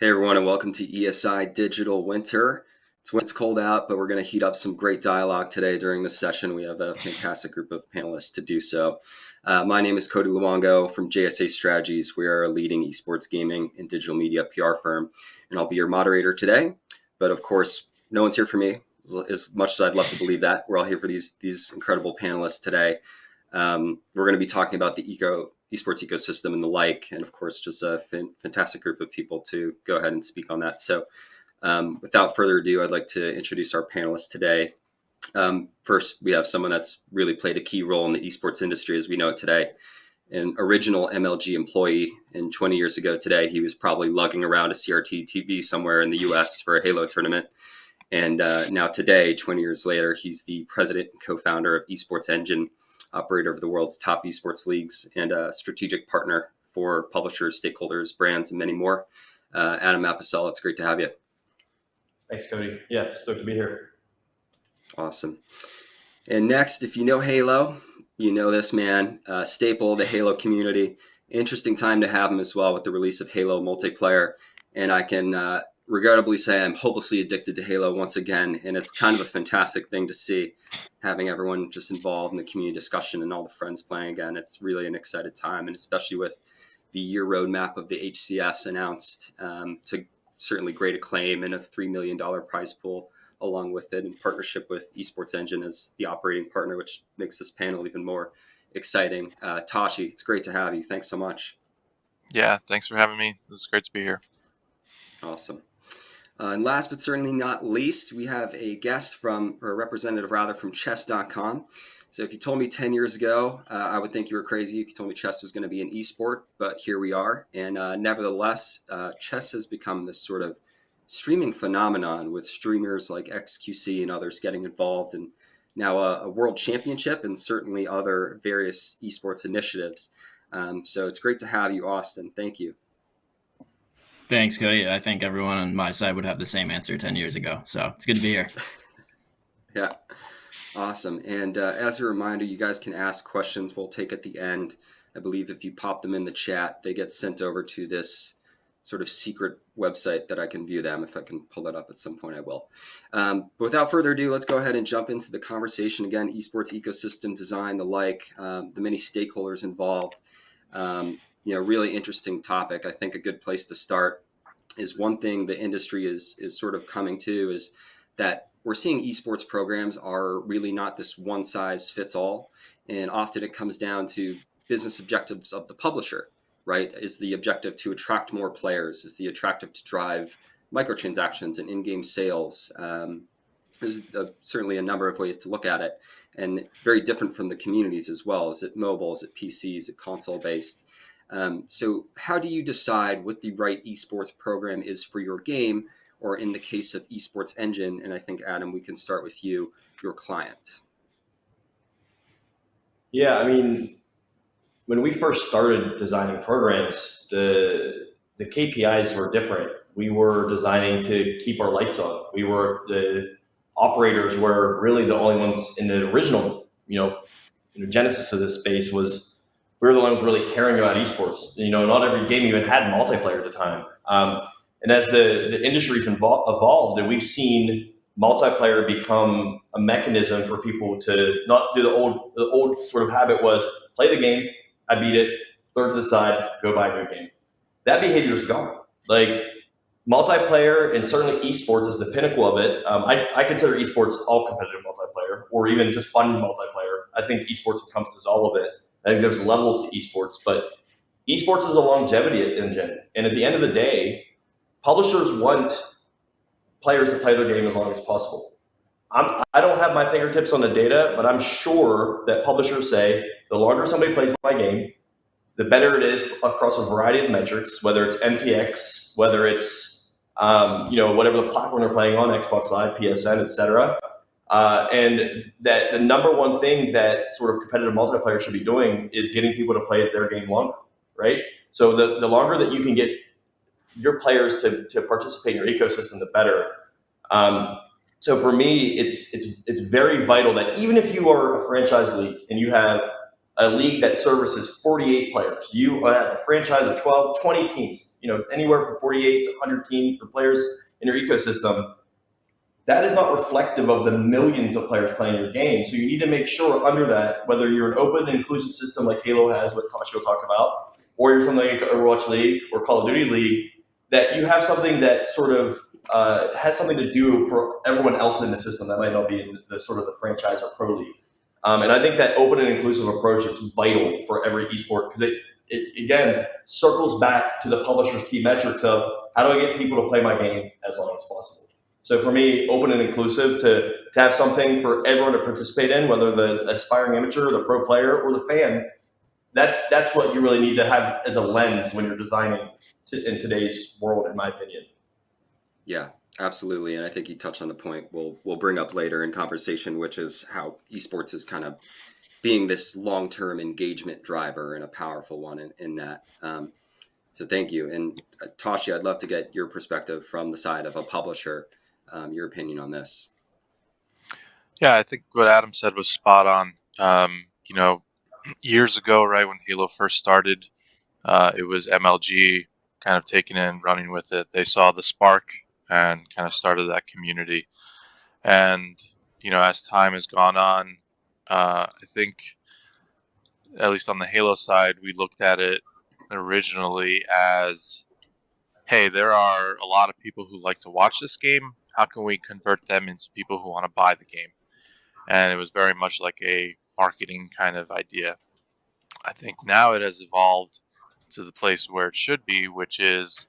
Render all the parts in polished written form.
Hey everyone, and welcome to ESI Digital Winter. It's when it's cold out, but we're going to heat up some great dialogue today during this session. We have a fantastic group of panelists to do so. My name is Cody Luongo from JSA Strategies. We are a leading esports gaming and digital media PR firm, and I'll be your moderator today. But of course, no one's here for me. As much as I'd love to believe that, we're all here for these incredible panelists today. We're going to be talking about the esports ecosystem and the like, and of course, just a fantastic group of people to go ahead and speak on that. So, without further ado, I'd like to introduce our panelists today. First, we have someone that's really played a key role in the esports industry as we know it today. An original MLG employee, and 20 years ago today, he was probably lugging around a CRT TV somewhere in the US for a Halo tournament. And now today, 20 years later, he's the president and co-founder of Esports Engine, operator of the world's top esports leagues, and a strategic partner for publishers, stakeholders, brands, and many more. Adam Apicella, it's great to have you. Thanks, Cody. Yeah, stoked to be here. Awesome. And next, if you know Halo, you know this man, staple of the Halo community. Interesting time to have him as well with the release of Halo multiplayer. And I can regrettably say I'm hopelessly addicted to Halo once again. And it's kind of a fantastic thing to see, having everyone just involved in the community discussion and all the friends playing again. It's really an excited time, and especially with the year roadmap of the HCS announced to certainly great acclaim and a $3 million prize pool along with it, in partnership with Esports Engine as the operating partner, which makes this panel even more exciting. Tashi, it's great to have you. Thanks so much. Yeah, thanks for having me. This is great to be here. Awesome. And last but certainly not least, we have a guest or a representative rather, from chess.com. So if you told me 10 years ago, I would think you were crazy if you told me chess was going to be an esport, but here we are. And nevertheless, chess has become this sort of streaming phenomenon with streamers like XQC and others getting involved, and now a world championship and certainly other various esports initiatives. So it's great to have you, Austin. Thank you. Thanks, Cody. I think everyone on my side would have the same answer 10 years ago. So it's good to be here. Yeah, awesome. And as a reminder, you guys can ask questions we'll take at the end. I believe if you pop them in the chat, they get sent over to this sort of secret website that I can view them. If I can pull that up at some point, I will. But without further ado, let's go ahead and jump into the conversation. Again, esports ecosystem design, the like, the many stakeholders involved. Really interesting topic. I think a good place to start is one thing the industry is sort of coming to is that we're seeing esports programs are really not this one size fits all. And often it comes down to business objectives of the publisher. Right? Is the objective to attract more players? Is the objective to drive microtransactions and in-game sales? There's certainly a number of ways to look at it, and very different from the communities as well. Is it mobile? Is it PC? Is it console-based? So how do you decide what the right esports program is for your game, or in the case of Esports Engine, and I think, Adam, we can start with you, your client? Yeah, I mean, when we first started designing programs, the KPIs were different. We were designing to keep our lights on. The operators were really the only ones in the original, genesis of this space was we were the ones really caring about esports. Not every game even had multiplayer at the time. And as the industry's evolved, and we've seen multiplayer become a mechanism for people to not do the old sort of habit was play the game, I beat it, throw it to the side, go buy a new game. That behavior is gone. Like multiplayer and certainly esports is the pinnacle of it. I consider esports all competitive multiplayer or even just fun multiplayer. I think esports encompasses all of it. I think there's levels to esports, but esports is a longevity engine. And at the end of the day, publishers want players to play their game as long as possible. I don't have my fingertips on the data, but I'm sure that publishers say the longer somebody plays my game, the better it is across a variety of metrics, whether it's MPX, whether it's whatever the platform they're playing on, Xbox Live, PSN, etc. And that the number one thing that sort of competitive multiplayer should be doing is getting people to play their game longer, right? So the longer that you can get your players to participate in your ecosystem, the better. So for me, it's very vital that even if you are a franchise league and you have a league that services 48 players. You have a franchise of 12, 20 teams, anywhere from 48 to 100 teams or players in your ecosystem. That is not reflective of the millions of players playing your game. So you need to make sure under that, whether you're an open and inclusive system like Halo has, what Toshi will talk about, or you're something like Overwatch League or Call of Duty League, that you have something that sort of has something to do for everyone else in the system that might not be in the sort of the franchise or pro league. And I think that open and inclusive approach is vital for every esport because it again circles back to the publisher's key metrics of how do I get people to play my game as long as possible. So for me, open and inclusive to have something for everyone to participate in, whether the aspiring amateur, the pro player, or the fan, that's what you really need to have as a lens when you're designing in today's world, in my opinion. Yeah, absolutely. And I think you touched on the point we'll bring up later in conversation, which is how esports is kind of being this long-term engagement driver and a powerful one in that. So thank you. And Toshi, I'd love to get your perspective from the side of a publisher, your opinion on this. Yeah, I think what Adam said was spot on. Years ago, right when Halo first started, it was MLG kind of taking it and running with it. They saw the spark and kind of started that community. And, as time has gone on, I think, at least on the Halo side, we looked at it originally as, hey, there are a lot of people who like to watch this game. How can we convert them into people who want to buy the game? And it was very much like a marketing kind of idea. I think now it has evolved to the place where it should be, which is,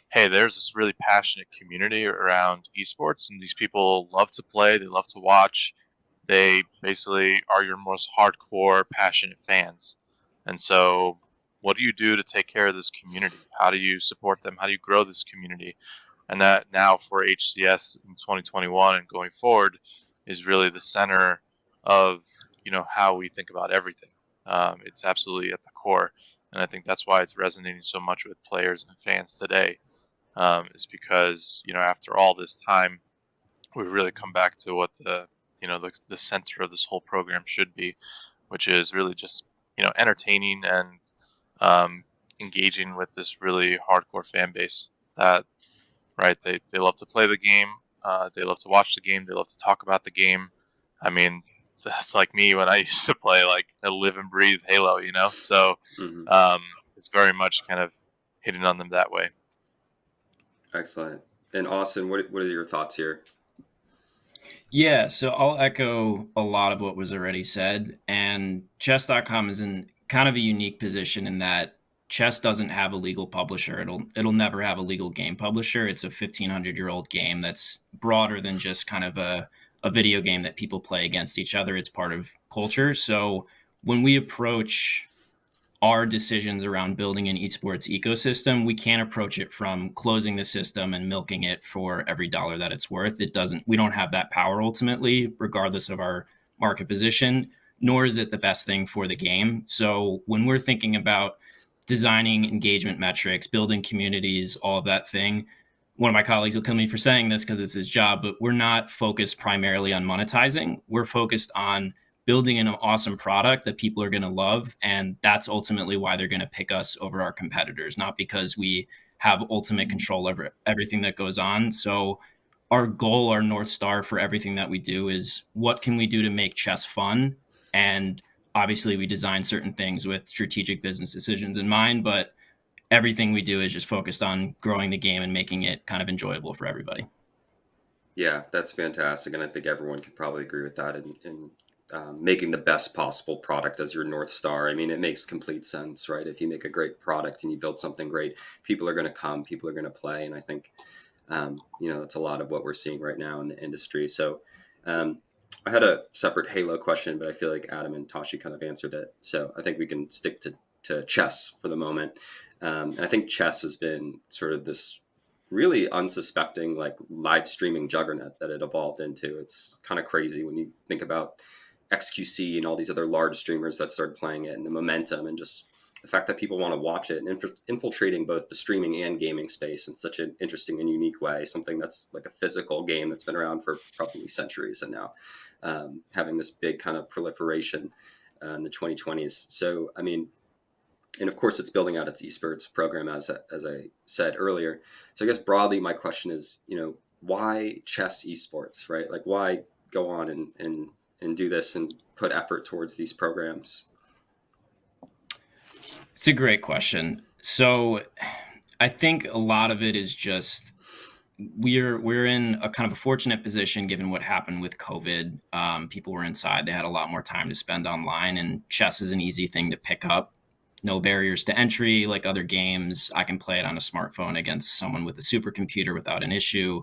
hey, there's this really passionate community around esports, and these people love to play, they love to watch. They basically are your most hardcore, passionate fans. And so what do you do to take care of this community? How do you support them? How do you grow this community? And that now for HCS in 2021 and going forward is really the center of, how we think about everything. It's absolutely at the core. And I think that's why it's resonating so much with players and fans today, is because, after all this time, we really come back to what the center of this whole program should be, which is really just, entertaining and engaging with this really hardcore fan base that, right, they love to play the game, they love to watch the game, they love to talk about the game. I mean, that's like me when I used to play, like, I live and breathe Halo, so it's very much kind of hitting on them that way. Excellent. And Austin, what are your thoughts here? Yeah, so I'll echo a lot of what was already said. And chess.com is in kind of a unique position in that chess doesn't have a legal publisher. It'll never have a legal game publisher. It's a 1,500-year-old game that's broader than just kind of a video game that people play against each other. It's part of culture. So when we approach our decisions around building an esports ecosystem, we can't approach it from closing the system and milking it for every dollar that it's worth. We don't have that power ultimately, regardless of our market position, nor is it the best thing for the game. So when we're thinking about designing engagement metrics, building communities, all of that thing, one of my colleagues will kill me for saying this because it's his job, but we're not focused primarily on monetizing. We're focused on building an awesome product that people are going to love. And that's ultimately why they're going to pick us over our competitors, not because we have ultimate control over everything that goes on. So our goal, our North Star for everything that we do is what can we do to make chess fun? And obviously we design certain things with strategic business decisions in mind, but everything we do is just focused on growing the game and making it kind of enjoyable for everybody. Yeah, that's fantastic. And I think everyone can probably agree with that in making the best possible product as your North Star. I mean, it makes complete sense, right? If you make a great product and you build something great, people are going to come, people are going to play. And I think, that's a lot of what we're seeing right now in the industry. So I had a separate Halo question, but I feel like Adam and Toshi kind of answered it. So I think we can stick to chess for the moment. And I think chess has been sort of this really unsuspecting, like, live streaming juggernaut that it evolved into. It's kind of crazy when you think about XQC and all these other large streamers that started playing it, and the momentum and just the fact that people want to watch it, and infiltrating both the streaming and gaming space in such an interesting and unique way, something that's like a physical game that's been around for probably centuries, and now having this big kind of proliferation. in the 2020s. So, I mean, and of course, it's building out its esports program, as I said earlier. So, I guess broadly, my question is, why chess esports, right? Like, why go on and do this and put effort towards these programs? It's a great question. So, I think a lot of it is just we're in a kind of a fortunate position given what happened with COVID. People were inside; they had a lot more time to spend online, and chess is an easy thing to pick up. No barriers to entry like other games. I can play it on a smartphone against someone with a supercomputer without an issue.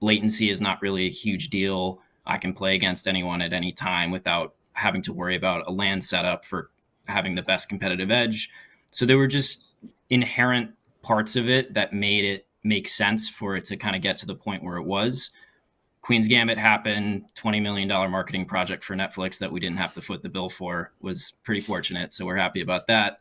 Latency is not really a huge deal. I can play against anyone at any time without having to worry about a LAN setup for having the best competitive edge. So there were just inherent parts of it that made it make sense for it to kind of get to the point where it was. Queen's Gambit happened, $20 million marketing project for Netflix that we didn't have to foot the bill for, was pretty fortunate. So we're happy about that.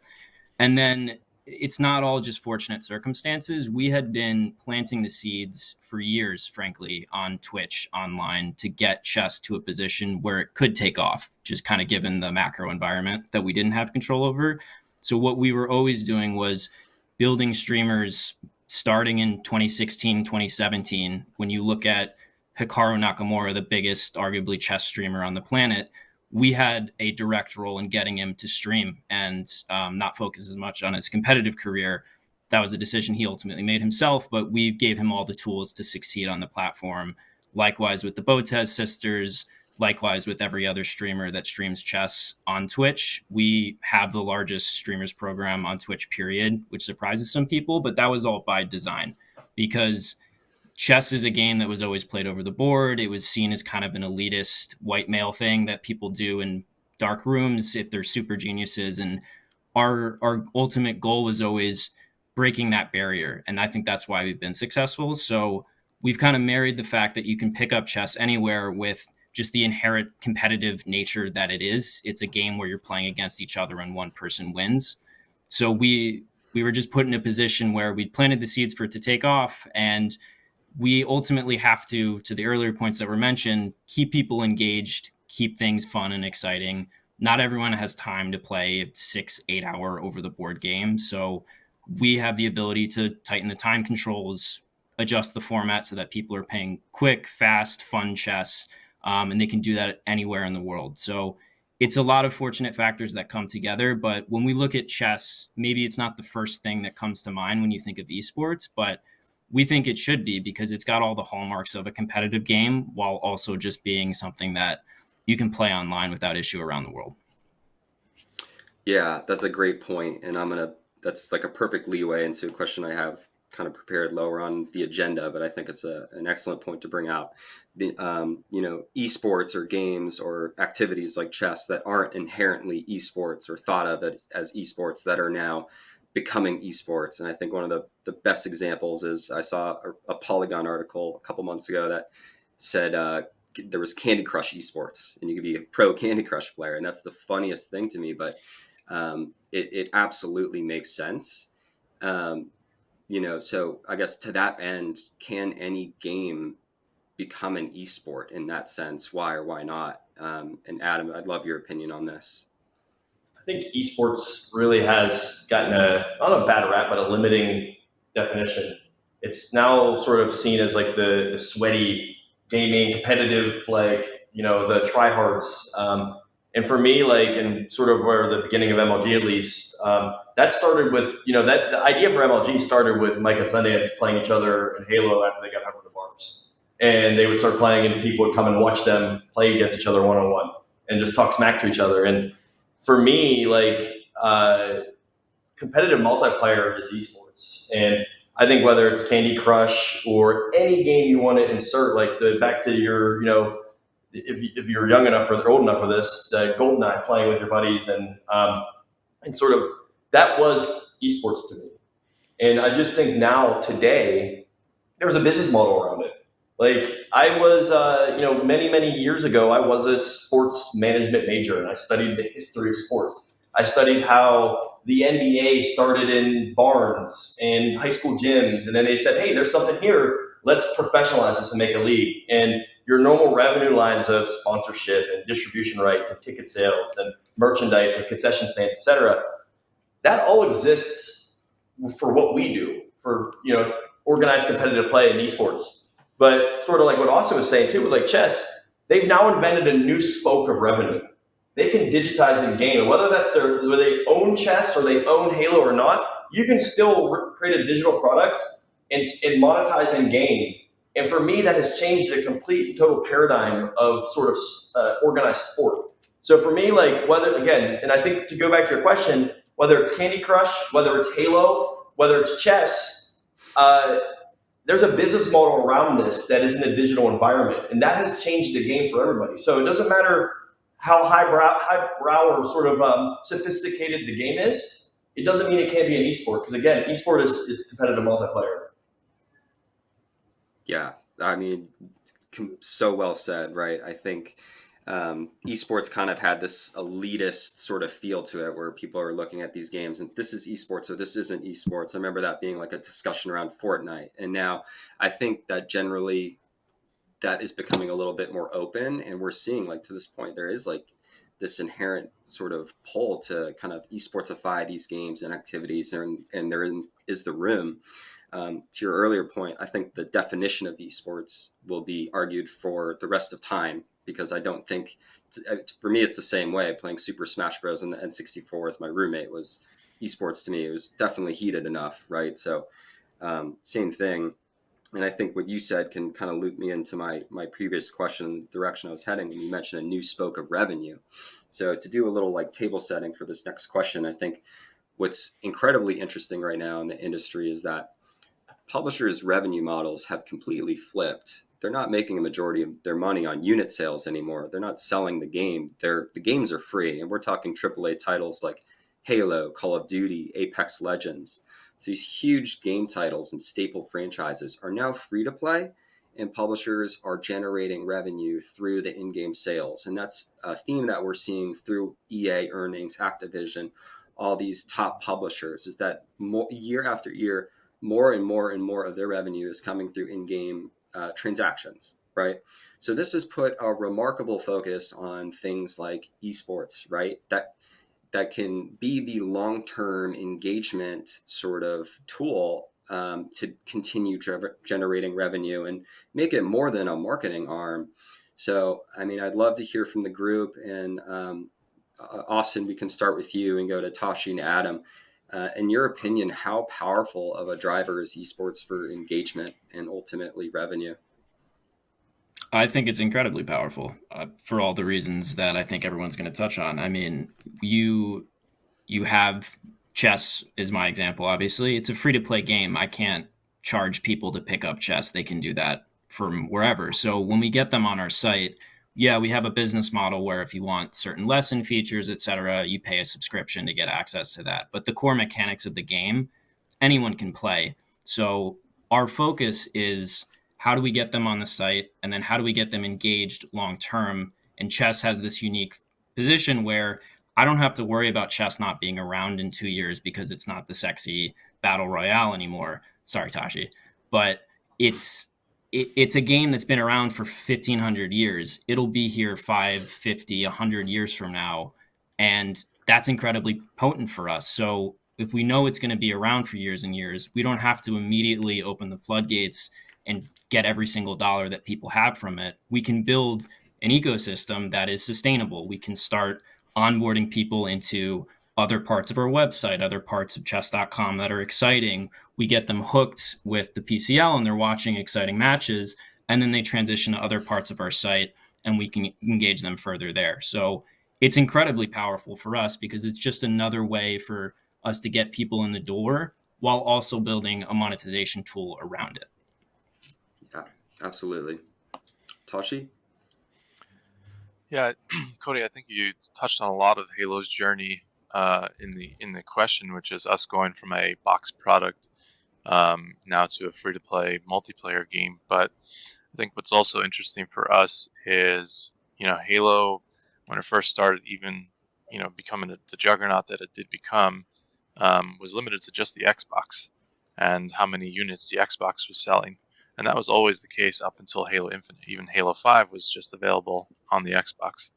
And then it's not all just fortunate circumstances. We had been planting the seeds for years, frankly, on Twitch online to get chess to a position where it could take off, just kind of given the macro environment that we didn't have control over. So what we were always doing was building streamers starting in 2016, 2017. When you look at Hikaru Nakamura, the biggest, arguably, chess streamer on the planet, we had a direct role in getting him to stream and not focus as much on his competitive career. That was a decision he ultimately made himself, but we gave him all the tools to succeed on the platform. Likewise with the Botez sisters, likewise with every other streamer that streams chess on Twitch. We have the largest streamers program on Twitch, period, which surprises some people, but that was all by design because chess is a game that was always played over the board. It was seen as kind of an elitist white male thing that people do in dark rooms if they're super geniuses. And our ultimate goal was always breaking that barrier. And I think that's why we've been successful. So we've kind of married the fact that you can pick up chess anywhere with just the inherent competitive nature that it is. It's a game where you're playing against each other and one person wins. So we were just put in a position where we planted the seeds for it to take off, and we ultimately have to the earlier points that were mentioned, keep people engaged, keep things fun and exciting. Not everyone has time to play a 6-8 hour over the board game. So we have the ability to tighten the time controls, adjust the format so that people are playing quick, fast, fun chess, and they can do that anywhere in the world. So it's a lot of fortunate factors that come together. But when we look at chess, maybe it's not the first thing that comes to mind when you think of esports, but we think it should be because it's got all the hallmarks of a competitive game while also just being something that you can play online without issue around the world. Yeah, that's a great point. And that's like a perfect leeway into a question I have kind of prepared lower on the agenda, but I think it's an excellent point to bring out. The, esports or games or activities like chess that aren't inherently esports or thought of as esports that are now becoming esports. And I think one of the best examples is I saw a Polygon article a couple months ago that said there was Candy Crush esports and you could be a pro Candy Crush player. And that's the funniest thing to me, but it absolutely makes sense. So I guess to that end, can any game become an esport in that sense? Why or why not? And Adam, I'd love your opinion on this. I think esports really has gotten not a bad rap, but a limiting definition. It's now sort of seen as like the sweaty gaming, competitive, the tryhards. And for me, and sort of where the beginning of MLG at least, that started with, that the idea for MLG started with Mike and Sundance playing each other in Halo after they got out of the bars. And they would start playing and people would come and watch them play against each other one-on-one and just talk smack to each other. And for me, competitive multiplayer is esports. And I think whether it's Candy Crush or any game you want to insert, back to your, if you're young enough or old enough for this, GoldenEye, playing with your buddies and sort of that was esports to me. And I just think now, today, there's a business model around it. I was, many, many years ago, I was a sports management major and I studied the history of sports. I studied how the NBA started in barns and high school gyms. And then they said, hey, there's something here. Let's professionalize this and make a league. And your normal revenue lines of sponsorship and distribution rights and ticket sales and merchandise and concession stands, etc., that all exists for what we do, for organized competitive play in esports. But sort of like what Austin was saying too, with like chess, they've now invented a new spoke of revenue. They can digitize in game, and whether whether they own chess or they own Halo or not, you can still create a digital product and monetize in game. And for me, that has changed the complete and total paradigm of sort of organized sport. So for me, like whether, again, and I think to go back to your question, whether it's Candy Crush, whether it's Halo, whether it's chess, there's a business model around this that is in a digital environment, and that has changed the game for everybody. So it doesn't matter how highbrow or sort of sophisticated the game is. It doesn't mean it can't be an esport, because again, esport is competitive multiplayer. Yeah, I mean, so well said, right? I think esports kind of had this elitist sort of feel to it, where people are looking at these games and this is esports or this isn't esports. I remember that being like a discussion around Fortnite, and now I think that generally that is becoming a little bit more open, and we're seeing, like, to this point, there is like this inherent sort of pull to kind of esportsify these games and activities, and there is the room. To your earlier point, I think the definition of esports will be argued for the rest of time, because I don't think, for me, it's the same way. Playing Super Smash Bros. In the N64 with my roommate was esports to me. It was definitely heated enough, right? So same thing. And I think what you said can kind of loop me into my previous question, the direction I was heading, when you mentioned a new spoke of revenue. So to do a little like table setting for this next question, I think what's incredibly interesting right now in the industry is that publishers' revenue models have completely flipped. They're not making a majority of their money on unit sales anymore. They're not selling the game. The games are free, and we're talking AAA titles like Halo, Call of Duty, Apex Legends. So these huge game titles and staple franchises are now free to play, and publishers are generating revenue through the in-game sales. And that's a theme that we're seeing through EA earnings, Activision, all these top publishers, is that year after year, more and more and more of their revenue is coming through in-game transactions, right? So this has put a remarkable focus on things like esports, right? That can be the long-term engagement sort of tool to continue generating revenue and make it more than a marketing arm. So, I mean, I'd love to hear from the group, and Austin, we can start with you and go to Tashi and Adam. In your opinion, how powerful of a driver is esports for engagement and ultimately revenue? I think it's incredibly powerful for all the reasons that I think everyone's going to touch on. I mean, you have chess is my example. Obviously, it's a free to play game. I can't charge people to pick up chess. They can do that from wherever. So when we get them on our site, yeah, we have a business model where if you want certain lesson features, etc., you pay a subscription to get access to that. But the core mechanics of the game, anyone can play. So our focus is, how do we get them on the site, and then how do we get them engaged long term? And chess has this unique position where I don't have to worry about chess not being around in 2 years because it's not the sexy battle royale anymore. Sorry, Tashi, but it's a game that's been around for 1,500 years. It'll be here 5, 50, 100 years from now, and that's incredibly potent for us. So if we know it's going to be around for years and years, we don't have to immediately open the floodgates and get every single dollar that people have from it. We can build an ecosystem that is sustainable. We can start onboarding people into other parts of our website, other parts of chess.com that are exciting. We get them hooked with the PCL and they're watching exciting matches, and then they transition to other parts of our site and we can engage them further there. So it's incredibly powerful for us because it's just another way for us to get people in the door while also building a monetization tool around it. Yeah, absolutely. Tashi? Yeah, Cody, I think you touched on a lot of Halo's journey in the question, which is us going from a box product now to a free-to-play multiplayer game. But I think what's also interesting for us is, Halo, when it first started, even, becoming the juggernaut that it did become, was limited to just the Xbox and how many units the Xbox was selling. And that was always the case up until Halo Infinite. Even Halo 5 was just available on the Xbox.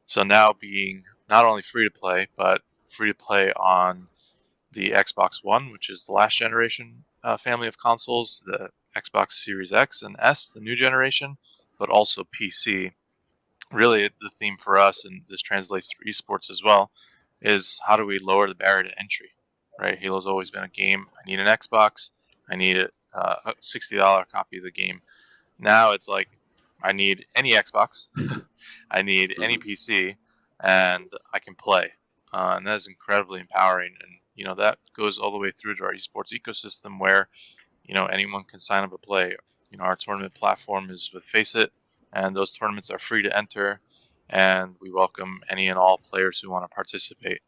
So now being not only free to play, but free to play on the Xbox One, which is the last generation family of consoles, the Xbox Series X and S, the new generation, but also PC. Really, the theme for us, and this translates to esports as well, is how do we lower the barrier to entry, right? Halo's always been a game. I need an Xbox. I need a $60 copy of the game. Now it's like, I need any Xbox. I need any PC, and I can play. And that is incredibly empowering. And, that goes all the way through to our esports ecosystem where, anyone can sign up to play. Our tournament platform is with Faceit, and those tournaments are free to enter, and we welcome any and all players who want to participate.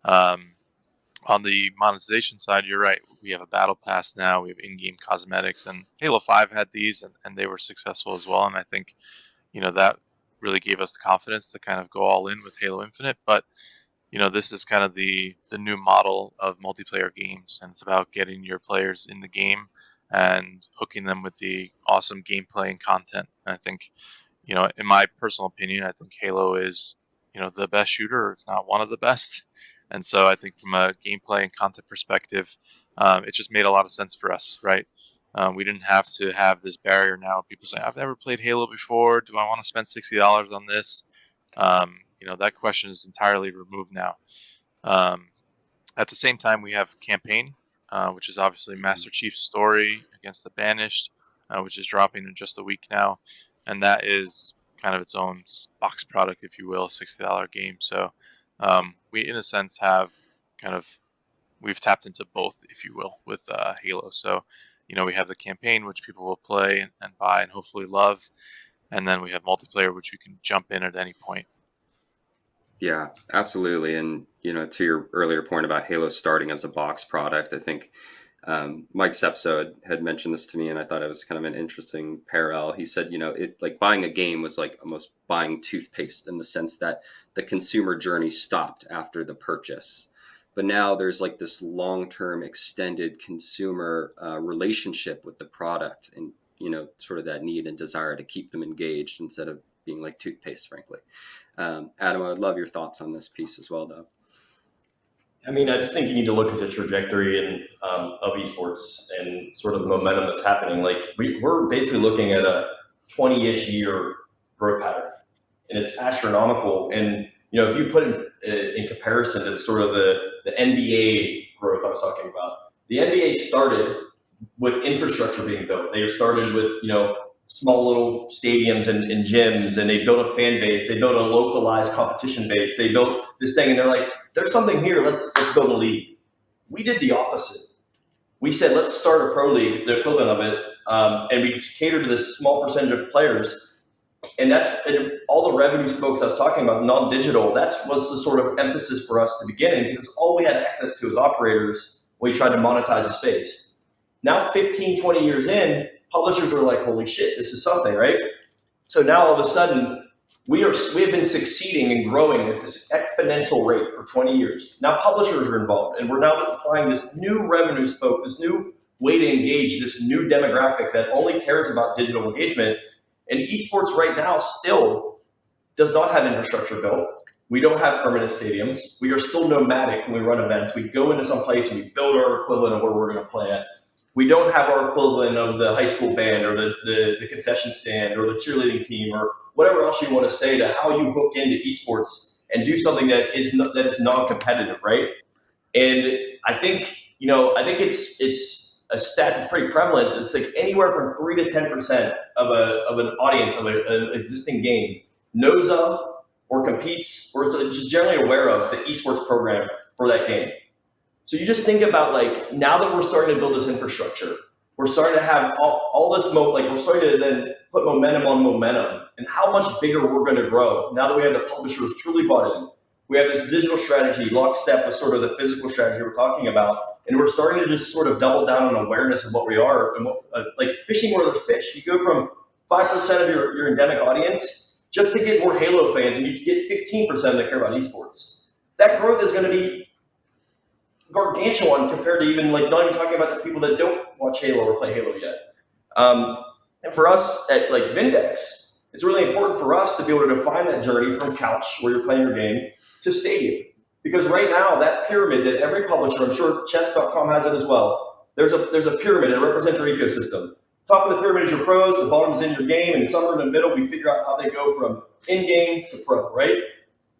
On the monetization side, you're right. We have a battle pass now. We have in-game cosmetics, and Halo 5 had these, and they were successful as well. And I think, that really gave us the confidence to kind of go all in with Halo Infinite. But, this is kind of the new model of multiplayer games, and it's about getting your players in the game and hooking them with the awesome gameplay and content. And I think, in my personal opinion, I think Halo is, the best shooter, if not one of the best. And so I think from a gameplay and content perspective, it just made a lot of sense for us, right? We didn't have to have this barrier now. People say, I've never played Halo before. Do I want to spend $60 on this? That question is entirely removed now. At the same time, we have Campaign, which is obviously Master Chief's story against the Banished, which is dropping in just a week now. And that is kind of its own box product, if you will, a $60 game. So we, in a sense, we've tapped into both, if you will, with Halo. So, we have the campaign, which people will play and buy and hopefully love. And then we have multiplayer, which you can jump in at any point. Yeah, absolutely. And, to your earlier point about Halo starting as a box product, I think Mike Sepso had mentioned this to me, and I thought it was kind of an interesting parallel. He said, it like buying a game was like almost buying toothpaste in the sense that the consumer journey stopped after the purchase. But now there's like this long-term extended consumer relationship with the product, and, sort of that need and desire to keep them engaged instead of being like toothpaste, frankly. Adam, I would love your thoughts on this piece as well, though. I mean, I just think you need to look at the trajectory of esports and sort of the momentum that's happening. Like we're basically looking at a 20-ish year growth pattern, and it's astronomical. And if you put it in comparison to sort of the NBA growth I was talking about, the NBA started with infrastructure being built. They started with small little stadiums and gyms, and they built a fan base. They built a localized competition base. They built this thing, and they're like, there's something here. Let's build a league. We did the opposite. We said, let's start a pro league, the equivalent of it, and we cater to this small percentage of players. And all the revenue folks I was talking about, non-digital, that was the sort of emphasis for us to begin in, because all we had access to as operators when we tried to monetize the space. Now, 15, 20 years in, publishers are like, holy shit, this is something, right? So now all of a sudden, we have been succeeding and growing at this exponential rate for 20 years. Now publishers are involved, and we're now applying this new revenue spoke, this new way to engage, this new demographic that only cares about digital engagement. And esports right now still does not have infrastructure built. We don't have permanent stadiums. We are still nomadic when we run events. We go into some place and we build our equivalent of where we're going to play at. We don't have our equivalent of the high school band or the concession stand or the cheerleading team or whatever else you want to say to how you hook into esports and do something that is non-competitive, right? And I think it's a stat that's pretty prevalent. It's like anywhere from 3 to 10% of an audience of an existing game knows of or competes or is just generally aware of the esports program for that game. So you just think about, like, now that we're starting to build this infrastructure, we're starting to have all this we're starting to then put momentum on momentum, and how much bigger we're going to grow now that we have the publishers truly bought in. We have this digital strategy lockstep with sort of the physical strategy we're talking about, and we're starting to just sort of double down on awareness of what we are, and like fishing where there's fish. You go from 5% of your endemic audience just to get more Halo fans, and you get 15% that care about esports. That growth is going to be gargantuan compared to even not even talking about the people that don't watch Halo or play Halo yet. And for us at like Vindex, it's really important for us to be able to define that journey from couch where you're playing your game to stadium. Because right now, that pyramid that every publisher, I'm sure chess.com has it as well, there's a pyramid that represents your ecosystem. Top of the pyramid is your pros, the bottom is in your game, and somewhere in the middle, we figure out how they go from in-game to pro, right?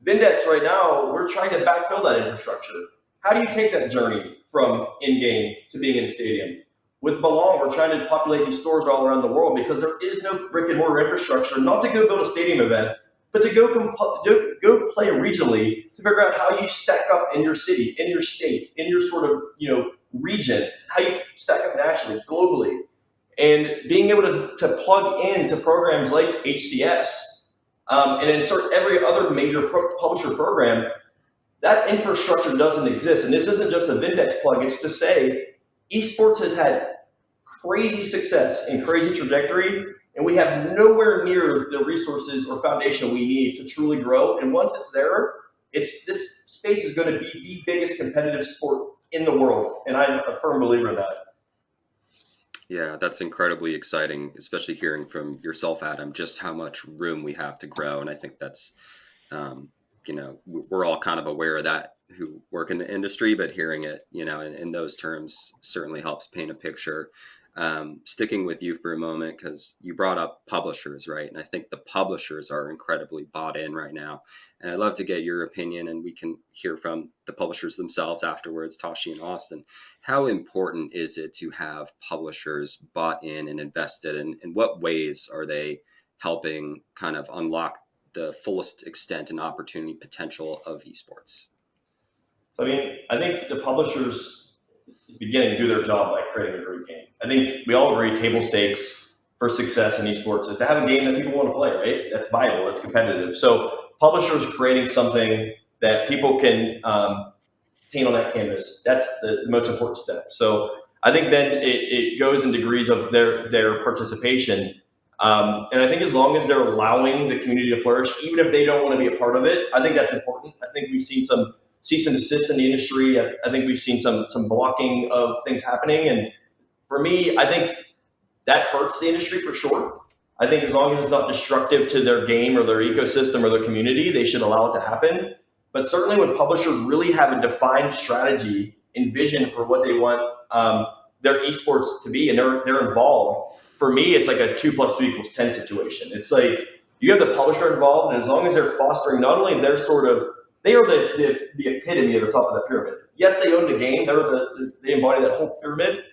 Vindex right now, we're trying to backfill that infrastructure. How do you take that journey from in-game to being in a stadium? With Belong, we're trying to populate these stores all around the world because there is no brick and mortar infrastructure, not to go build a stadium event, but to go play regionally to figure out how you stack up in your city, in your state, in your sort of region, how you stack up nationally, globally, and being able to plug into programs like HCS and insert every other major publisher program. That infrastructure doesn't exist, and this isn't just a Vindex plug. It's to say esports has had crazy success and crazy trajectory, and we have nowhere near the resources or foundation we need to truly grow. And once it's there, this space is going to be the biggest competitive sport in the world, and I'm a firm believer in that. Yeah, that's incredibly exciting, especially hearing from yourself, Adam, just how much room we have to grow. And I think that's, we're all kind of aware of that who work in the industry, but hearing it, in those terms certainly helps paint a picture. Sticking with you for a moment, because you brought up publishers, right? And I think the publishers are incredibly bought in right now. And I'd love to get your opinion, and we can hear from the publishers themselves afterwards, Tashi and Austin. How important is it to have publishers bought in and invested? And in what ways are they helping kind of unlock the fullest extent and opportunity potential of esports? So, I think the publishers beginning to do their job by creating a great game. I think we all agree table stakes for success in esports is to have a game that people want to play, right? That's viable, that's competitive. So publishers creating something that people can paint on that canvas, that's the most important step. So I think then it goes in degrees of their participation. And I think as long as they're allowing the community to flourish, even if they don't want to be a part of it, I think that's important. I think we've seen some cease and desist in the industry. I think we've seen some blocking of things happening. And for me, I think that hurts the industry for sure. I think as long as it's not destructive to their game or their ecosystem or their community, they should allow it to happen. But certainly when publishers really have a defined strategy and vision for what they want their esports to be, and they're involved, for me, it's like a 2 + 2 = 10 situation. It's like you have the publisher involved, and as long as they're fostering not only their they are the epitome of the top of the pyramid. Yes, they own the game. They embody that whole pyramid.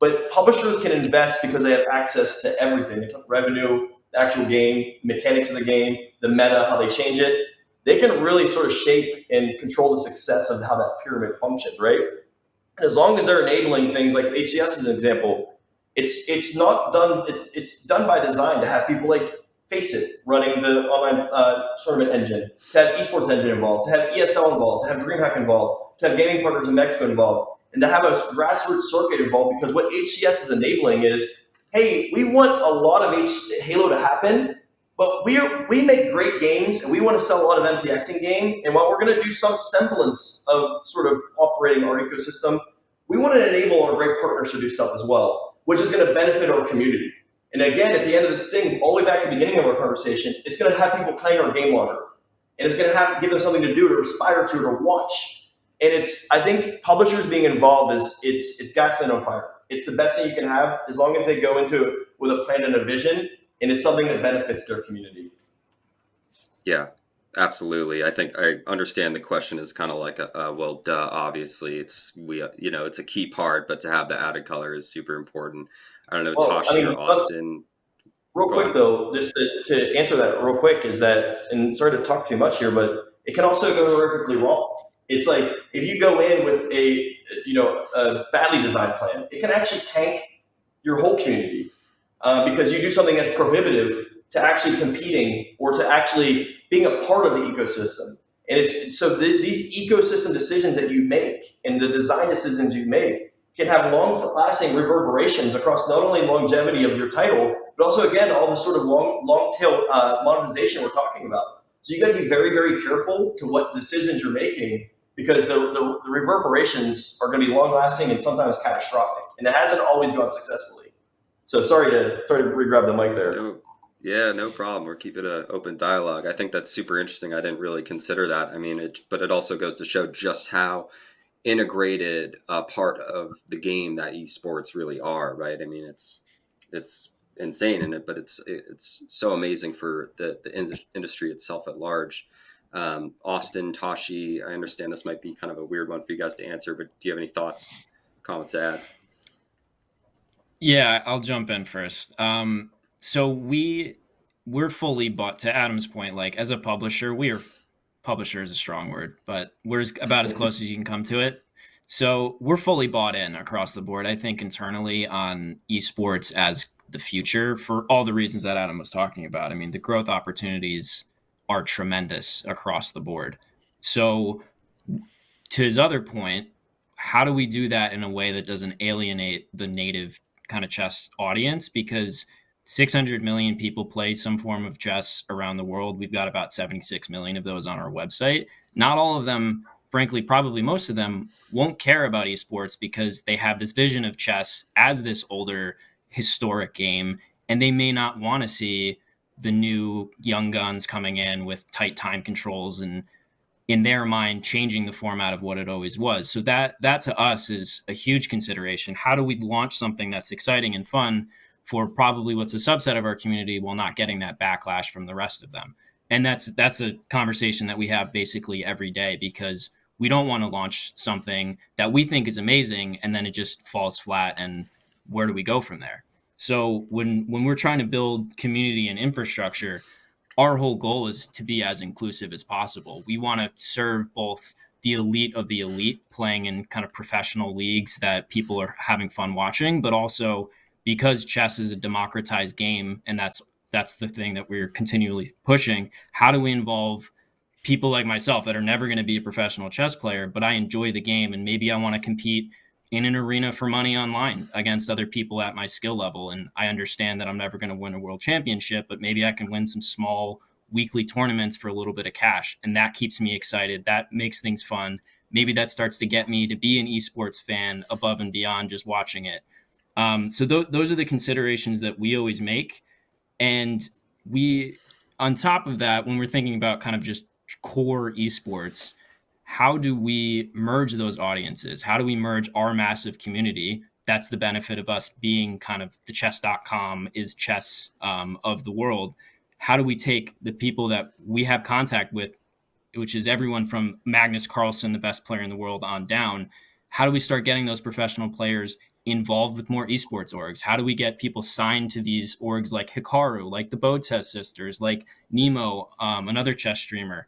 But publishers can invest because they have access to everything: the revenue, the actual game, mechanics of the game, the meta, how they change it. They can really sort of shape and control the success of how that pyramid functions, right? And as long as they're enabling things like HCS as an example, it's not done. It's done by design to have people like Faceit running the online tournament engine, to have esports engine involved, to have ESL involved, to have DreamHack involved, to have gaming partners in Mexico involved, and to have a grassroots circuit involved. Because what HCS is enabling is, hey, we want a lot of Halo to happen, but we make great games and we want to sell a lot of MTX in game. And while we're going to do some semblance of sort of operating our ecosystem, we want to enable our great partners to do stuff as well, which is going to benefit our community. And again, at the end of the thing, all the way back to the beginning of our conversation, it's going to have people playing our game longer. And it's going to have to give them something to do, to aspire to, to watch. And I think publishers being involved it's gasoline on fire. It's the best thing you can have as long as they go into it with a plan and a vision, and it's something that benefits their community. Yeah, absolutely. I think I understand the question is kind of like well, duh, obviously it's a key part, but to have the added color is super important. I don't know, Tashi or Austin. Real quick though, just to answer that real quick is that, and sorry to talk too much here, but it can also go horrifically wrong. It's like if you go in with a badly designed plan, it can actually tank your whole community because you do something that's prohibitive to actually competing or to actually being a part of the ecosystem. And these ecosystem decisions that you make and the design decisions you make can have long-lasting reverberations across not only longevity of your title, but also, again, all the sort of long-tail monetization we're talking about. So you got to be very, very careful to what decisions you're making, because the reverberations are going to be long-lasting and sometimes catastrophic. And it hasn't always gone successfully. So sorry to re-grab the mic there. No, yeah, no problem. We're keeping an open dialogue. I think that's super interesting. I didn't really consider that. I mean, but it also goes to show just how integrated a part of the game that esports really are, right? I mean, it's insane in it, but it's so amazing for the industry itself at large. Austin, Tashi, I understand this might be kind of a weird one for you guys to answer, but do you have any thoughts, comments to add? Yeah, I'll jump in first. So we're fully bought, to Adam's point, like as a publisher, publisher is a strong word, but we're about as close as you can come to it. So we're fully bought in across the board, I think, internally on esports as the future for all the reasons that Adam was talking about. I mean, the growth opportunities are tremendous across the board. So to his other point, how do we do that in a way that doesn't alienate the native kind of chess audience? Because 600 million people play some form of chess around the world. We've got about 76 million of those on our website. Not all of them, frankly, probably most of them won't care about esports because they have this vision of chess as this older historic game, and they may not want to see the new young guns coming in with tight time controls and in their mind changing the format of what it always was. So that to us is a huge consideration. How do we launch something that's exciting and fun for probably what's a subset of our community while not getting that backlash from the rest of them? And that's a conversation that we have basically every day, because we don't want to launch something that we think is amazing and then it just falls flat, and where do we go from there? So when we're trying to build community and infrastructure, our whole goal is to be as inclusive as possible. We want to serve both the elite of the elite playing in kind of professional leagues that people are having fun watching, but also because chess is a democratized game, and that's the thing that we're continually pushing. How do we involve people like myself that are never going to be a professional chess player, but I enjoy the game and maybe I want to compete in an arena for money online against other people at my skill level. And I understand that I'm never going to win a world championship, but maybe I can win some small weekly tournaments for a little bit of cash. And that keeps me excited. That makes things fun. Maybe that starts to get me to be an esports fan above and beyond just watching it. So those are the considerations that we always make. And we, on top of that, when we're thinking about kind of just core esports, how do we merge those audiences? How do we merge our massive community? That's the benefit of us being kind of the chess.com is chess of the world. How do we take the people that we have contact with, which is everyone from Magnus Carlsen, the best player in the world, on down? How do we start getting those professional players involved with more esports orgs? How do we get people signed to these orgs like Hikaru, like the Botez sisters, like Nemo, another chess streamer?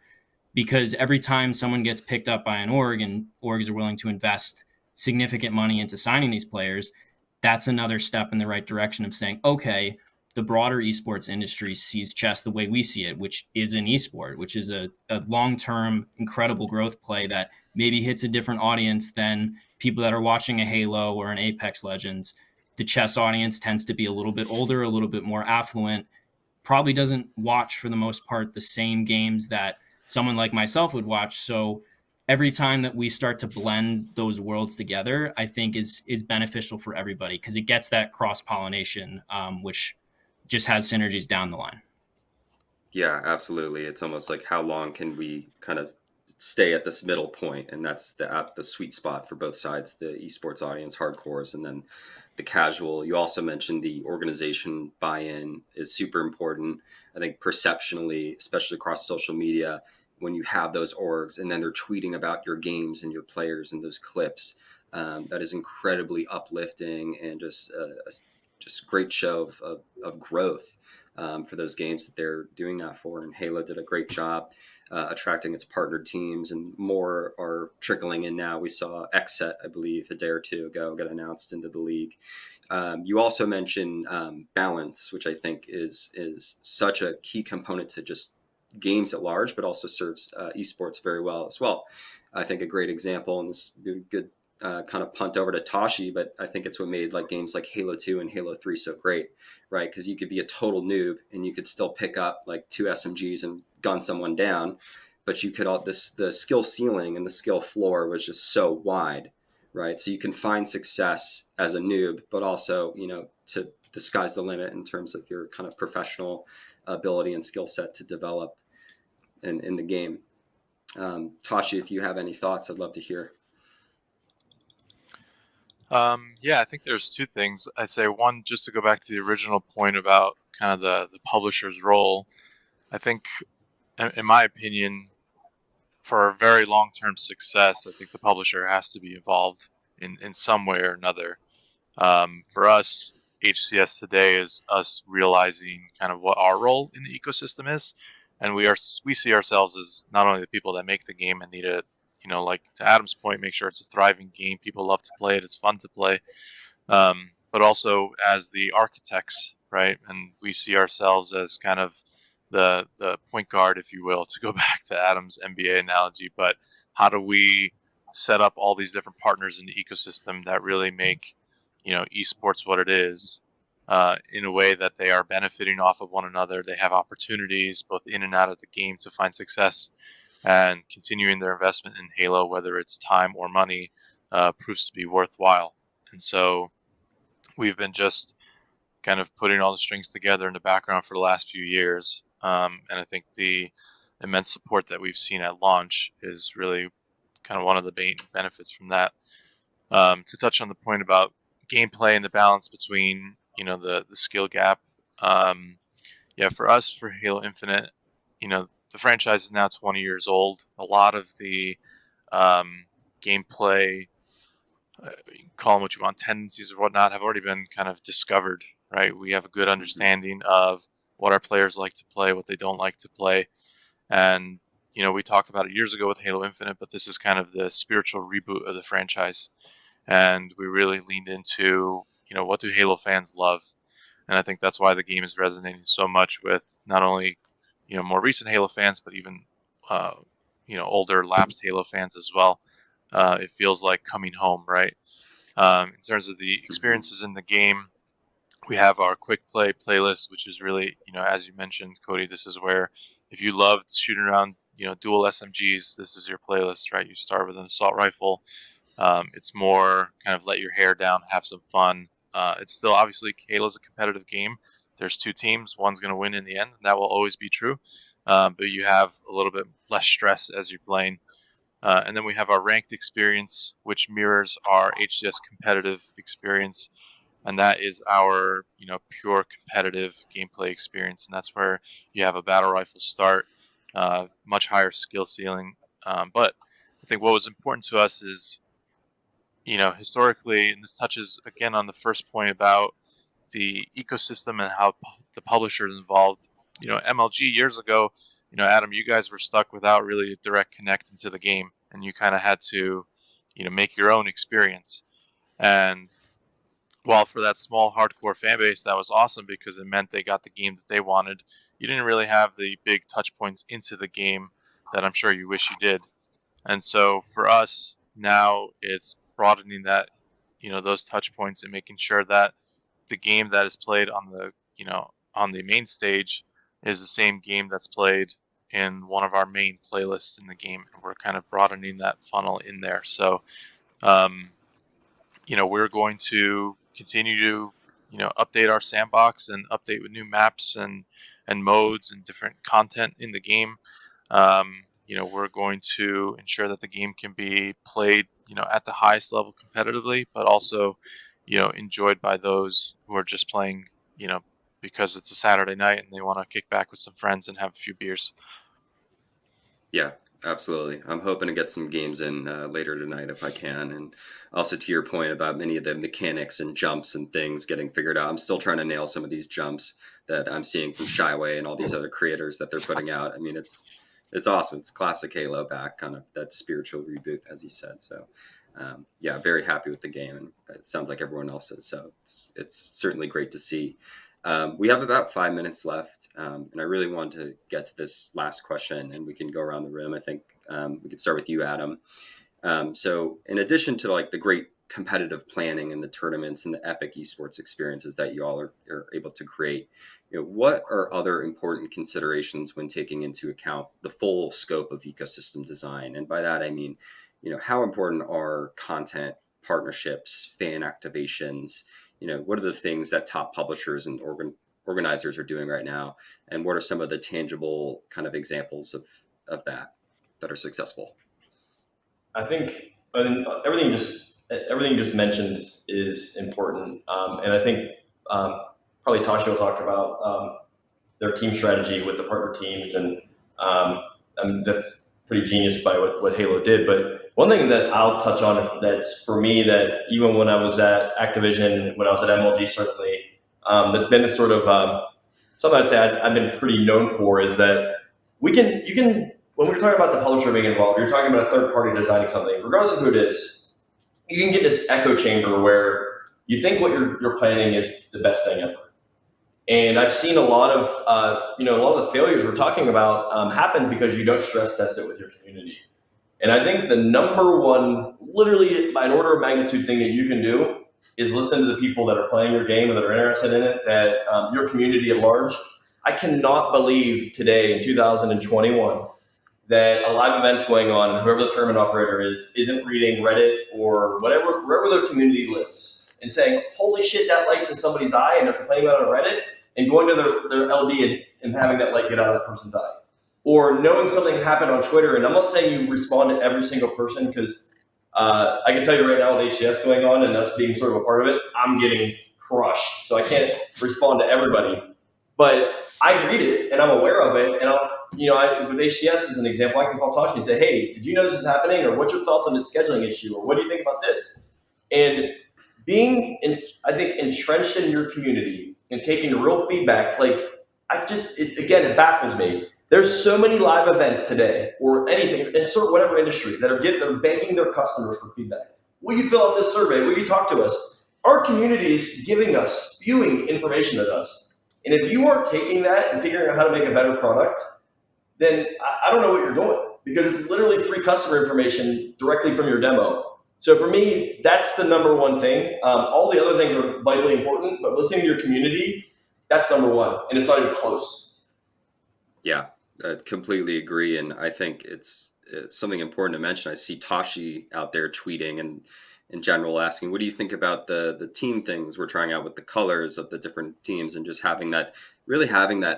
Because every time someone gets picked up by an org and orgs are willing to invest significant money into signing these players, that's another step in the right direction of saying, okay, the broader esports industry sees chess the way we see it, which is an esport, which is a long-term incredible growth play that maybe hits a different audience than people that are watching a Halo or an Apex Legends. The chess audience tends to be a little bit older, a little bit more affluent, probably doesn't watch for the most part the same games that someone like myself would watch. So every time that we start to blend those worlds together, I think is beneficial for everybody, because it gets that cross-pollination, which just has synergies down the line. Yeah, absolutely. It's almost like how long can we kind of stay at this middle point, and that's the sweet spot for both sides, the esports audience, hardcores, and then the casual. You also mentioned the organization buy-in is super important. I think perceptionally, especially across social media, when you have those orgs and then they're tweeting about your games and your players and those clips, that is incredibly uplifting and just great show of growth for those games that they're doing that for. And Halo did a great job attracting its partnered teams, and more are trickling in now. We saw XSET, I believe, a day or two ago get announced into the league. You also mentioned balance, which I think is such a key component to just games at large, but also serves esports very well as well. I think a great example, and this is a good kind of punt over to Tashi, but I think it's what made like games like Halo 2 and Halo 3 so great, right? Because you could be a total noob and you could still pick up like 2 SMGs and gun someone down, but you could the skill ceiling and the skill floor was just so wide, right? So you can find success as a noob, but also, to the sky's the limit in terms of your kind of professional ability and skill set to develop in the game. Tashi, if you have any thoughts, I'd love to hear. Yeah, I think there's two things. I'd say one, just to go back to the original point about kind of the publisher's role. I think, in my opinion, for very long-term success, I think the publisher has to be involved in some way or another. For us, HCS today is us realizing kind of what our role in the ecosystem is, and we see ourselves as not only the people that make the game and need to, like to Adam's point, make sure it's a thriving game, people love to play it, it's fun to play, but also as the architects, right? And we see ourselves as kind of the point guard, if you will, to go back to Adam's NBA analogy. But how do we set up all these different partners in the ecosystem that really make esports what it is, in a way that they are benefiting off of one another? They have opportunities both in and out of the game to find success, and continuing their investment in Halo, whether it's time or money, proves to be worthwhile. And so we've been just kind of putting all the strings together in the background for the last few years. And I think the immense support that we've seen at launch is really kind of one of the main benefits from that. To touch on the point about gameplay and the balance between, the skill gap. For us, for Halo Infinite, the franchise is now 20 years old. A lot of the gameplay, call them what you want, tendencies or whatnot, have already been kind of discovered, right? We have a good understanding of what our players like to play, what they don't like to play. And, we talked about it years ago with Halo Infinite, but this is kind of the spiritual reboot of the franchise. And we really leaned into, what do Halo fans love? And I think that's why the game is resonating so much with not only, more recent Halo fans, but even, older lapsed Halo fans as well. It feels like coming home, right? In terms of the experiences in the game, we have our quick play playlist, which is really, as you mentioned, Cody, this is where if you loved shooting around, dual SMGs, this is your playlist, right? You start with an assault rifle. It's more kind of let your hair down, have some fun. It's still, obviously, Halo's a competitive game. There's two teams. One's going to win in the end. And that will always be true. But you have a little bit less stress as you're playing. And then we have our ranked experience, which mirrors our HCS competitive experience. And that is our, pure competitive gameplay experience. And that's where you have a battle rifle start, much higher skill ceiling. But I think what was important to us is, historically, and this touches again on the first point about the ecosystem and how the publisher is involved. MLG years ago, Adam, you guys were stuck without really a direct connect into the game, and you kind of had to, make your own experience. And while for that small hardcore fan base, that was awesome because it meant they got the game that they wanted, you didn't really have the big touch points into the game that I'm sure you wish you did. And so for us now, it's broadening that, those touch points and making sure that the game that is played on the, on the main stage is the same game that's played in one of our main playlists in the game. And we're kind of broadening that funnel in there. So, we're going to continue to, update our sandbox and update with new maps and modes and different content in the game. We're going to ensure that the game can be played, at the highest level competitively, but also, enjoyed by those who are just playing, because it's a Saturday night and they want to kick back with some friends and have a few beers. Yeah, absolutely. I'm hoping to get some games in later tonight if I can. And also to your point about many of the mechanics and jumps and things getting figured out, I'm still trying to nail some of these jumps that I'm seeing from Shyway and all these other creators that they're putting out. I mean, it's awesome. It's classic Halo back, kind of that spiritual reboot, as you said. So, very happy with the game, and it sounds like everyone else is. So it's certainly great to see. We have about 5 minutes left, and I really want to get to this last question, and we can go around the room. I think we could start with you, Adam. So in addition to like the great competitive planning and the tournaments and the epic esports experiences that you all are able to create, what are other important considerations when taking into account the full scope of ecosystem design? And by that, I mean, how important are content, partnerships, fan activations, what are the things that top publishers and organizers are doing right now, and what are some of the tangible kind of examples of that are successful? I think everything you just mentioned is important, and I think probably Tasha will talk about their team strategy with the partner teams, and that's pretty genius by what Halo did. But one thing that I'll touch on that's for me that even when I was at Activision, when I was at MLG, certainly that's been sort of something I'd say I've been pretty known for is that you can when we're talking about the publisher being involved, you're talking about a third party designing something, regardless of who it is. You can get this echo chamber where you think what you're planning is the best thing ever. And I've seen a lot of the failures we're talking about happens because you don't stress test it with your community. And I think the number one, literally by an order of magnitude thing that you can do is listen to the people that are playing your game and that are interested in it, that your community at large. I cannot believe today in 2021 that a live event's going on and whoever the tournament operator isn't reading Reddit or whatever, wherever their community lives and saying, holy shit, that light's in somebody's eye, and they're complaining about it on Reddit and going to their LD and having that light get out of that person's eye. Or knowing something happened on Twitter, and I'm not saying you respond to every single person because I can tell you right now with HCS going on and us being sort of a part of it, I'm getting crushed. So I can't respond to everybody. But I read it and I'm aware of it, and with HCS as an example, I can call Toshi and say, hey, did you know this is happening? Or what's your thoughts on this scheduling issue? Or what do you think about this? And being, I think, entrenched in your community and taking real feedback, it baffles me. There's so many live events today, or anything, insert whatever industry, that are begging their customers for feedback. Will you fill out this survey? Will you talk to us? Our community is giving us, spewing information at us. And if you aren't taking that and figuring out how to make a better product, then I don't know what you're doing, because it's literally free customer information directly from your demo. So for me, that's the number one thing. All the other things are vitally important, but listening to your community, that's number one, and it's not even close. Yeah, I completely agree, and I think it's something important to mention. I see Tashi out there tweeting and in general asking, what do you think about the team things we're trying out with the colors of the different teams, and just having that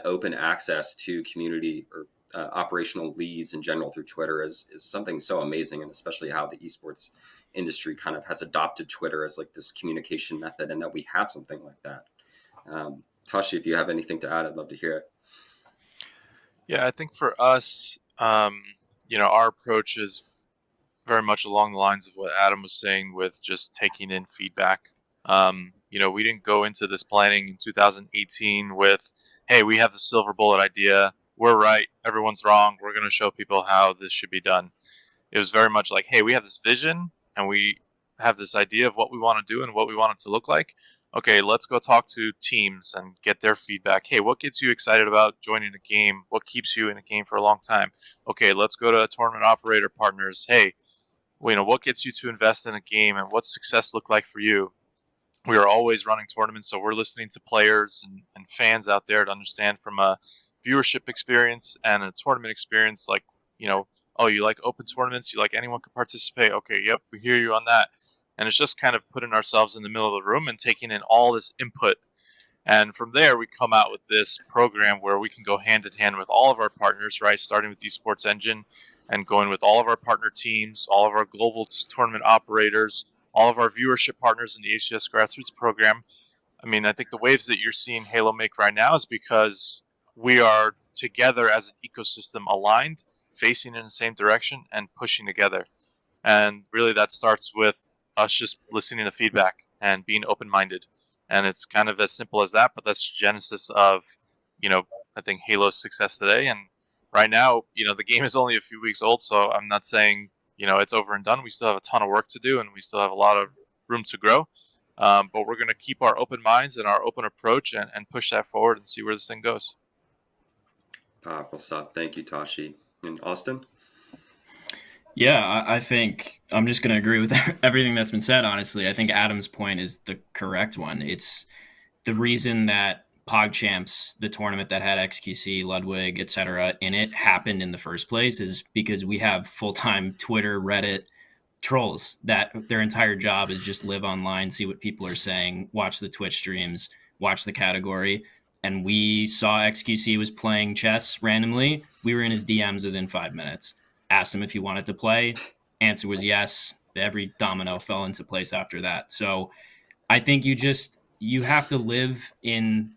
open access to community or operational leads in general through Twitter is something so amazing, and especially how the esports industry kind of has adopted Twitter as like this communication method, and that we have something like that. Tashi, if you have anything to add, I'd love to hear it. Yeah, I think for us, our approach is very much along the lines of what Adam was saying with just taking in feedback. We didn't go into this planning in 2018 with, hey, we have the silver bullet idea. We're right. Everyone's wrong. We're going to show people how this should be done. It was very much like, hey, we have this vision and we have this idea of what we want to do and what we want it to look like. Okay, let's go talk to teams and get their feedback. Hey, what gets you excited about joining a game? What keeps you in a game for a long time? Okay, let's go to tournament operator partners. Hey, what gets you to invest in a game, and what's success look like for you? We are always running tournaments, so we're listening to players and fans out there to understand from a viewership experience and a tournament experience, like, oh, you like open tournaments, you like anyone can participate. Okay, yep, we hear you on that. And it's just kind of putting ourselves in the middle of the room and taking in all this input. And from there, we come out with this program where we can go hand in hand with all of our partners, right? Starting with Esports Engine and going with all of our partner teams, all of our global tournament operators, all of our viewership partners in the HCS Grassroots program. I mean, I think the waves that you're seeing Halo make right now is because we are together as an ecosystem aligned, facing in the same direction and pushing together. And really that starts with us just listening to feedback and being open-minded. And it's kind of as simple as that, but that's the genesis of, I think Halo's success today. And right now, the game is only a few weeks old, so I'm not saying, it's over and done. We still have a ton of work to do, and we still have a lot of room to grow. But we're going to keep our open minds and our open approach and push that forward and see where this thing goes. Powerful stuff. Thank you, Tashi. And Austin? Yeah, I think I'm just going to agree with everything that's been said, honestly. I think Adam's point is the correct one. It's the reason that PogChamps, the tournament that had XQC, Ludwig, etc. in it, happened in the first place is because we have full-time Twitter, Reddit, trolls that their entire job is just live online, see what people are saying, watch the Twitch streams, watch the category. And we saw XQC was playing chess randomly. We were in his DMs within 5 minutes. Asked him if he wanted to play. Answer was yes. Every domino fell into place after that. So I think you have to live in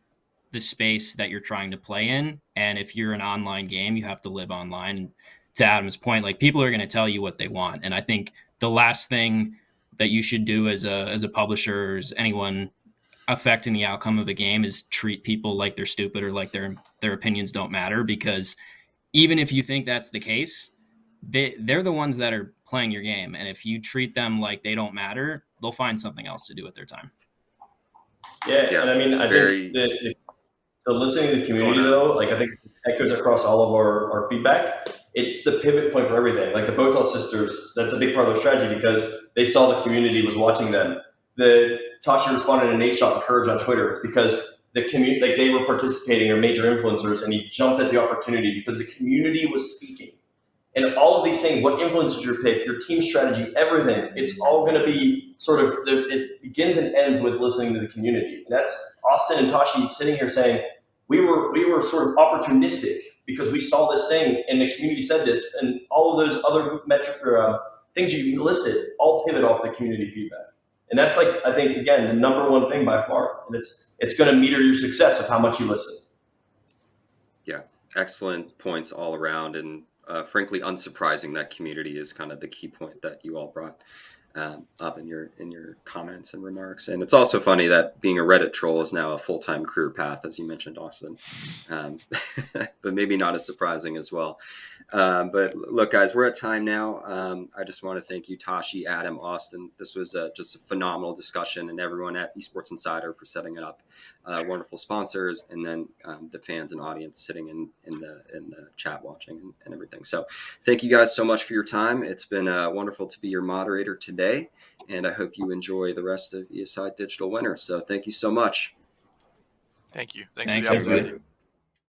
the space that you're trying to play in. And if you're an online game, you have to live online. And to Adam's point, like, people are going to tell you what they want. And I think the last thing that you should do as a publisher or as anyone affecting the outcome of a game is treat people like they're stupid or like their opinions don't matter, because even if you think that's the case, they're the ones that are playing your game. And if you treat them like they don't matter, they'll find something else to do with their time. Yeah, and I mean, I think the listening to the community, though, like, I think it echoes across all of our feedback. It's the pivot point for everything. Like the Botel sisters, that's a big part of their strategy because they saw the community was watching them. The Tashi responded to Nate shot Courage on Twitter because the community, like, they were participating or major influencers, and he jumped at the opportunity because the community was speaking. And all of these things, what influences your pick, your team strategy, everything, it's all going to be sort of, it begins and ends with listening to the community. And that's Austin and Tashi sitting here saying, we were sort of opportunistic because we saw this thing and the community said this, and all of those other metric or things you listed all pivot off the community feedback. And that's, like, I think, again, the number one thing by far. And it's going to meter your success of how much you listen. Yeah, excellent points all around. And frankly, unsurprising that community is kind of the key point that you all brought up in your comments and remarks. And it's also funny that being a Reddit troll is now a full-time career path, as you mentioned, Austin, but maybe not as surprising as well. But look, guys, we're at time now. I just want to thank you, Tashi, Adam, Austin. This was just a phenomenal discussion, and everyone at Esports Insider for setting it up. Wonderful sponsors, and then the fans and audience sitting in the chat watching and everything. So thank you guys so much for your time. It's been wonderful to be your moderator today, and I hope you enjoy the rest of ESI Digital Winter. So thank you so much. Thank you. Thanks, for the opportunity. everybody.